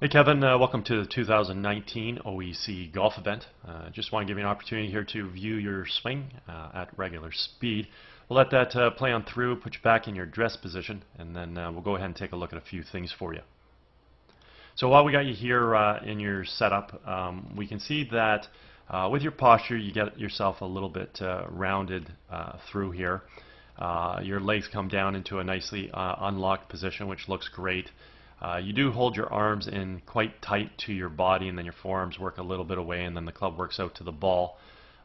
Hey Kevin, welcome to the 2019 OEC golf event. Just want to give you an opportunity here to view your swing at regular speed. We'll let that play on through, put you back in your dress position, and then we'll go ahead and take a look at a few things for you. So while we got you here in your setup, we can see that with your posture you get yourself a little bit rounded through here. Your legs come down into a nicely unlocked position, which looks great. You do hold your arms in quite tight to your body, and then your forearms work a little bit away, and then the club works out to the ball.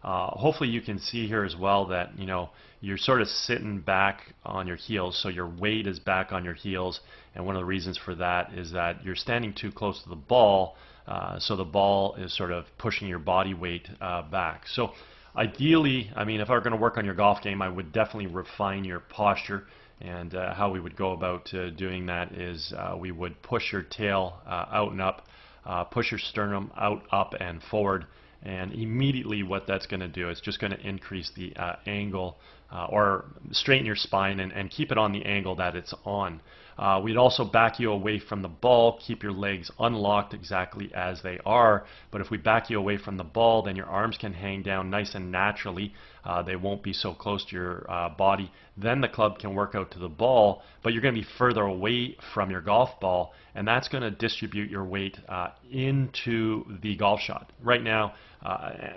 Hopefully you can see here as well that you're sort of sitting back on your heels, so your weight is back on your heels, and one of the reasons for that is that you're standing too close to the ball, so the ball is sort of pushing your body weight back. So ideally, I mean, if I were going to work on your golf game, I would definitely refine your posture. And how we would go about doing that is we would push your tail out and up, push your sternum out, up, and forward. And immediately what that's going to do is just going to increase the angle or straighten your spine and keep it on the angle that it's on. We'd also back you away from the ball, keep your legs unlocked exactly as they are, but if we back you away from the ball, then your arms can hang down nice and naturally. They won't be so close to your body. Then the club can work out to the ball, but you're going to be further away from your golf ball, and that's going to distribute your weight into the golf shot. Right now,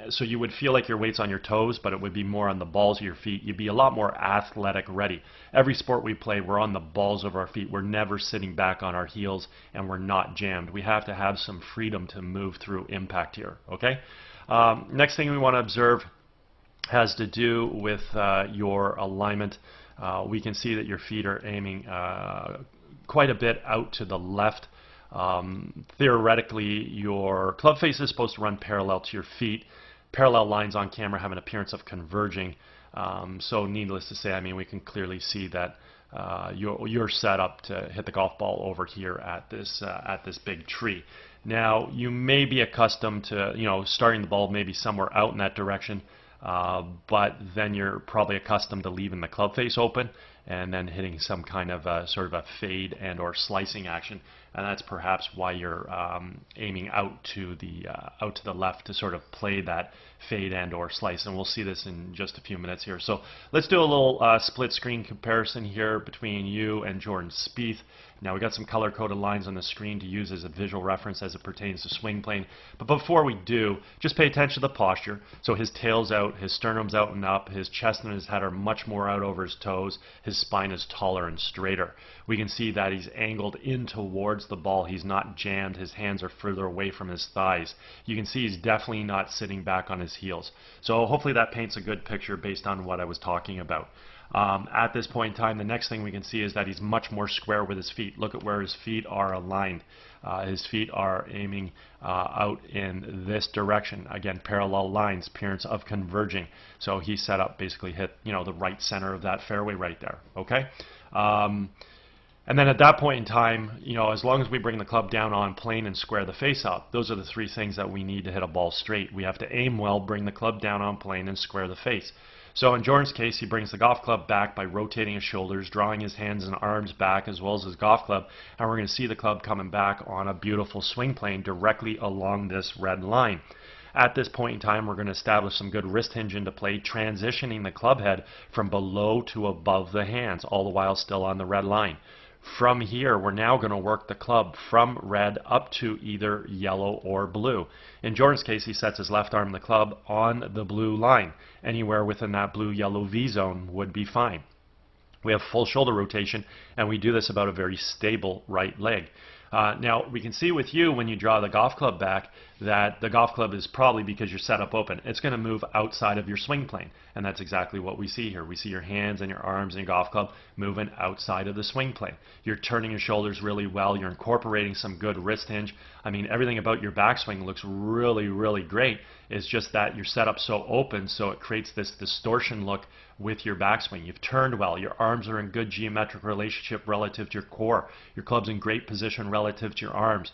so you would feel like your weight's on your toes, but it would be more on the balls of your feet. You'd be a lot more athletic ready. Every sport we play, we're on the balls of our feet. We're never sitting back on our heels, and we're not jammed. We have to have some freedom to move through impact here, okay? Next thing we want to observe has to do with your alignment. We can see that your feet are aiming quite a bit out to the left. Theoretically, your club face is supposed to run parallel to your feet. Parallel lines on camera have an appearance of converging. So needless to say, I mean, we can clearly see that you're set up to hit the golf ball over here at this big tree. Now, you may be accustomed to starting the ball maybe somewhere out in that direction, but then you're probably accustomed to leaving the club face open and then hitting some kind of sort of a fade and or slicing action, and that's perhaps why you're aiming out to the left to sort of play that fade and or slice, and we'll see this in just a few minutes here. So let's do a little split screen comparison here between you and Jordan Spieth. Now we got some color-coded lines on the screen to use as a visual reference as it pertains to swing plane. But before we do, just pay attention to the posture. So his tail's out, his sternum's out and up, his chest and his head are much more out over his toes, his spine is taller and straighter. We can see that he's angled in towards the ball. He's not jammed. His hands are further away from his thighs. You can see he's definitely not sitting back on his heels. So hopefully that paints a good picture based on what I was talking about. At this point in time, the next thing we can see is that he's much more square with his feet. Look at where his feet are aligned. His feet are aiming out in this direction. Again, parallel lines, appearance of converging. So he's set up, basically hit the right center of that fairway right there. Okay. And then at that point in time, as long as we bring the club down on plane and square the face up, those are the three things that we need to hit a ball straight. We have to aim well, bring the club down on plane, and square the face. So in Jordan's case, he brings the golf club back by rotating his shoulders, drawing his hands and arms back as well as his golf club, and we're going to see the club coming back on a beautiful swing plane directly along this red line. At this point in time, we're going to establish some good wrist hinge into play, transitioning the club head from below to above the hands, all the while still on the red line. From here, we're now going to work the club from red up to either yellow or blue. In Jordan's case, he sets his left arm of the club on the blue line. Anywhere within that blue-yellow V zone would be fine. We have full shoulder rotation, and we do this about a very stable right leg. Now, we can see with you when you draw the golf club back that the golf club is probably, because you're set up open, it's going to move outside of your swing plane. And that's exactly what we see here. We see your hands and your arms and your golf club moving outside of the swing plane. You're turning your shoulders really well. You're incorporating some good wrist hinge. I mean, everything about your backswing looks really, really great. It's just that you're set up so open, so it creates this distortion look with your backswing. You've turned well. Your arms are in good geometric relationship relative to your core. Your club's in great position relative to your arms.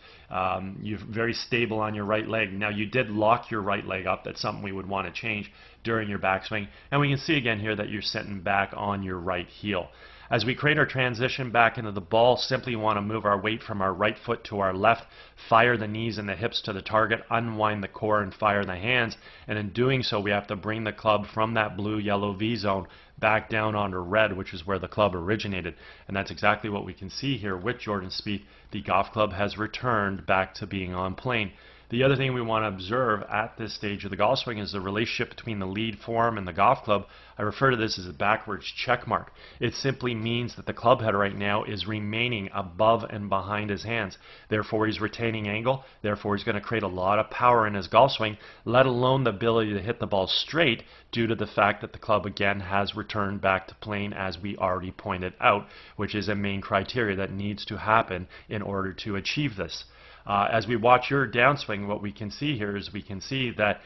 You're very stable on your right leg. Now, you did lock your right leg up. That's something we would want to change during your backswing. And we can see again here that you're sitting back on your right heel. As we create our transition back into the ball, simply want to move our weight from our right foot to our left, fire the knees and the hips to the target, unwind the core and fire the hands, and in doing so we have to bring the club from that blue-yellow V zone back down onto red, which is where the club originated. And that's exactly what we can see here with Jordan Spieth. The golf club has returned back to being on plane. The other thing we want to observe at this stage of the golf swing is the relationship between the lead form and the golf club. I refer to this as a backwards check mark. It simply means that the club head right now is remaining above and behind his hands. Therefore, he's retaining angle. Therefore, he's going to create a lot of power in his golf swing, let alone the ability to hit the ball straight due to the fact that the club again has returned back to plane, as we already pointed out, which is a main criteria that needs to happen in order to achieve this. As we watch your downswing, what we can see here is we can see that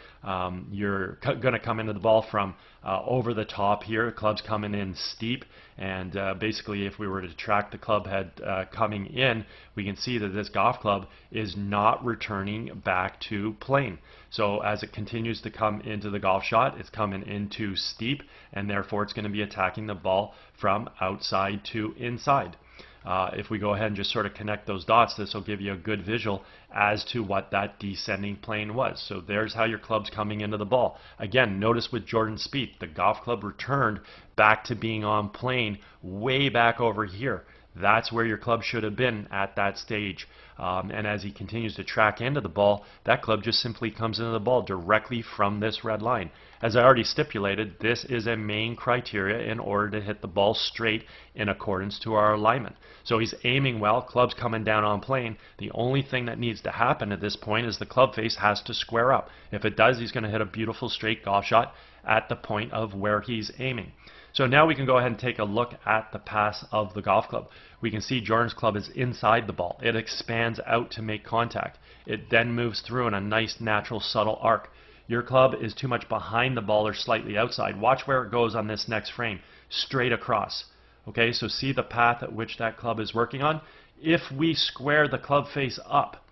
you're going to come into the ball from over the top here. The club's coming in steep, and basically if we were to track the club head coming in, we can see that this golf club is not returning back to plane. So as it continues to come into the golf shot, it's coming into steep, and therefore it's going to be attacking the ball from outside to inside. If we go ahead and just sort of connect those dots, this will give you a good visual as to what that descending plane was. So there's how your club's coming into the ball. Again, notice with Jordan Spieth, the golf club returned back to being on plane way back over here. That's where your club should have been at that stage. And as he continues to track into the ball, that club just simply comes into the ball directly from this red line. As I already stipulated, this is a main criteria in order to hit the ball straight in accordance to our alignment. So he's aiming well, club's coming down on plane. The only thing that needs to happen at this point is the club face has to square up. If it does, he's going to hit a beautiful straight golf shot at the point of where he's aiming. So now we can go ahead and take a look at the pass of the golf club. We can see Jordan's club is inside the ball. It expands out to make contact. It then moves through in a nice natural subtle arc. Your club is too much behind the ball or slightly outside. Watch where it goes on this next frame, straight across. Okay, so see the path at which that club is working on? If we square the club face up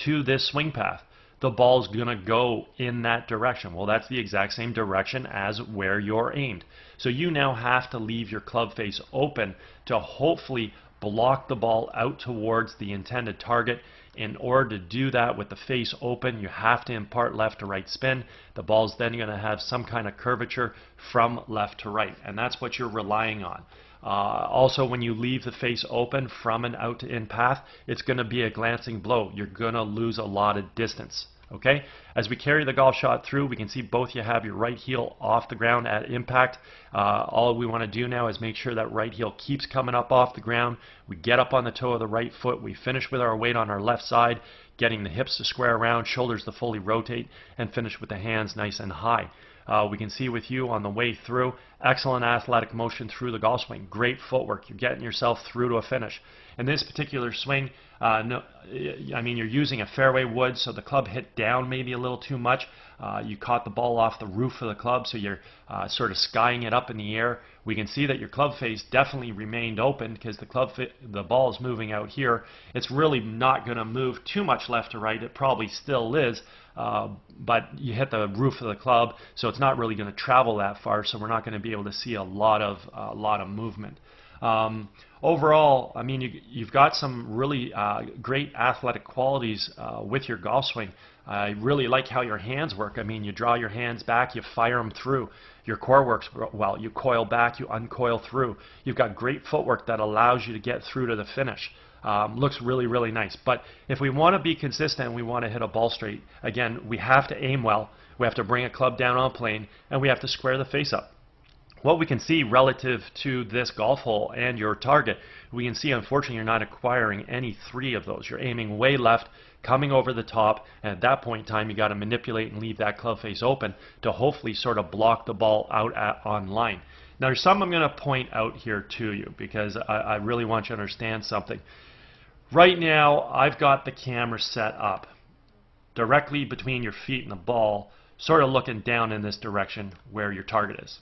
to this swing path, the ball's going to go in that direction. Well, that's the exact same direction as where you're aimed. So you now have to leave your club face open to hopefully block the ball out towards the intended target. In order to do that with the face open, you have to impart left to right spin. The ball's then going to have some kind of curvature from left to right, and that's what you're relying on. Also, when you leave the face open from an out to in path, it's going to be a glancing blow. You're going to lose a lot of distance. Okay, as we carry the golf shot through, we can see both you have your right heel off the ground at impact. All we want to do now is make sure that right heel keeps coming up off the ground. We get up on the toe of the right foot. We finish with our weight on our left side, getting the hips to square around, shoulders to fully rotate, and finish with the hands nice and high. We can see with you on the way through, excellent athletic motion through the golf swing. Great footwork. You're getting yourself through to a finish. In this particular swing, you're using a fairway wood, so the club hit down maybe a little too much. You caught the ball off the roof of the club, so you're sort of skying it up in the air. We can see that your club face definitely remained open because the ball is moving out here. It's really not going to move too much left to right. It probably still is, but you hit the roof of the club, so it's not really going to travel that far. So we're not going to be able to see a lot of movement. Overall, I mean, you've got some really great athletic qualities with your golf swing. I really like how your hands work. I mean, you draw your hands back, you fire them through. Your core works well. You coil back, you uncoil through. You've got great footwork that allows you to get through to the finish. Looks really, really nice. But if we want to be consistent and we want to hit a ball straight, again, we have to aim well. We have to bring a club down on plane, and we have to square the face up. What we can see relative to this golf hole and your target, we can see unfortunately you're not acquiring any three of those. You're aiming way left, coming over the top, and at that point in time you got to manipulate and leave that club face open to hopefully sort of block the ball out on line. Now there's something I'm going to point out here to you because I really want you to understand something. Right now I've got the camera set up directly between your feet and the ball, sort of looking down in this direction where your target is.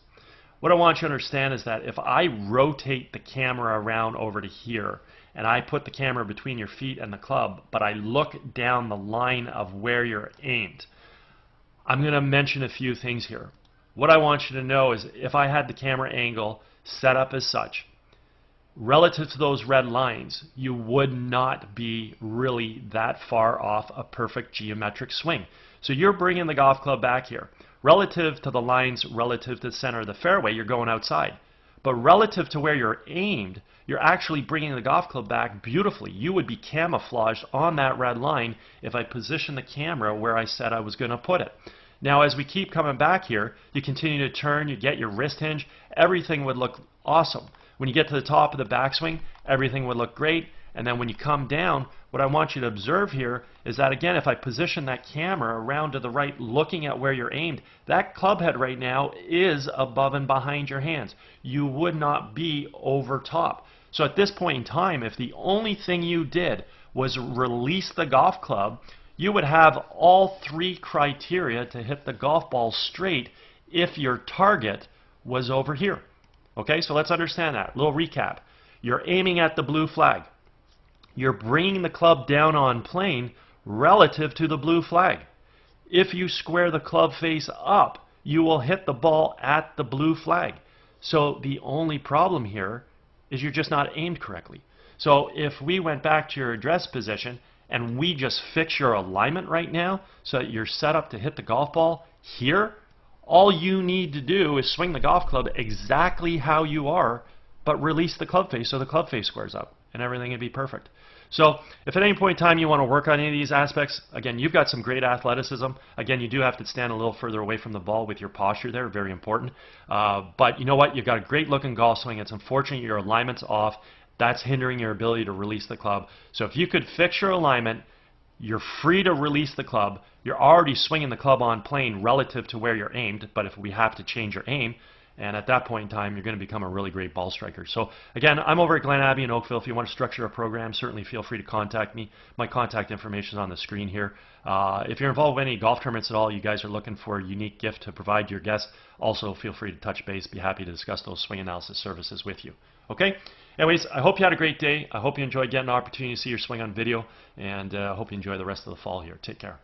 What I want you to understand is that if I rotate the camera around over to here and I put the camera between your feet and the club, but I look down the line of where you're aimed, I'm going to mention a few things here. What I want you to know is if I had the camera angle set up as such, relative to those red lines, you would not be really that far off a perfect geometric swing. So you're bringing the golf club back here. Relative to the lines, relative to the center of the fairway, you're going outside. But relative to where you're aimed, you're actually bringing the golf club back beautifully. You would be camouflaged on that red line if I position the camera where I said I was going to put it. Now, as we keep coming back here, you continue to turn, you get your wrist hinge, everything would look awesome. When you get to the top of the backswing, everything would look great. And then when you come down, what I want you to observe here is that, again, if I position that camera around to the right, looking at where you're aimed, that club head right now is above and behind your hands. You would not be over top. So at this point in time, if the only thing you did was release the golf club, you would have all three criteria to hit the golf ball straight if your target was over here. Okay, so let's understand that. Little recap. You're aiming at the blue flag. You're bringing the club down on plane relative to the blue flag. If you square the club face up, you will hit the ball at the blue flag. So the only problem here is you're just not aimed correctly. So if we went back to your address position and we just fix your alignment right now so that you're set up to hit the golf ball here, all you need to do is swing the golf club exactly how you are, but release the club face so the club face squares up and everything would be perfect. So if at any point in time you want to work on any of these aspects, again, you've got some great athleticism. Again, you do have to stand a little further away from the ball with your posture there, very important. But you know what? You've got a great looking golf swing. It's unfortunate your alignment's off. That's hindering your ability to release the club. So if you could fix your alignment, you're free to release the club. You're already swinging the club on plane relative to where you're aimed, but if we have to change your aim, and at that point in time, you're going to become a really great ball striker. So again, I'm over at Glen Abbey in Oakville. If you want to structure a program, certainly feel free to contact me. My contact information is on the screen here. If you're involved with any golf tournaments at all, you guys are looking for a unique gift to provide your guests, also feel free to touch base. Be happy to discuss those swing analysis services with you. Okay? Anyways, I hope you had a great day. I hope you enjoyed getting an opportunity to see your swing on video, and I hope you enjoy the rest of the fall here. Take care.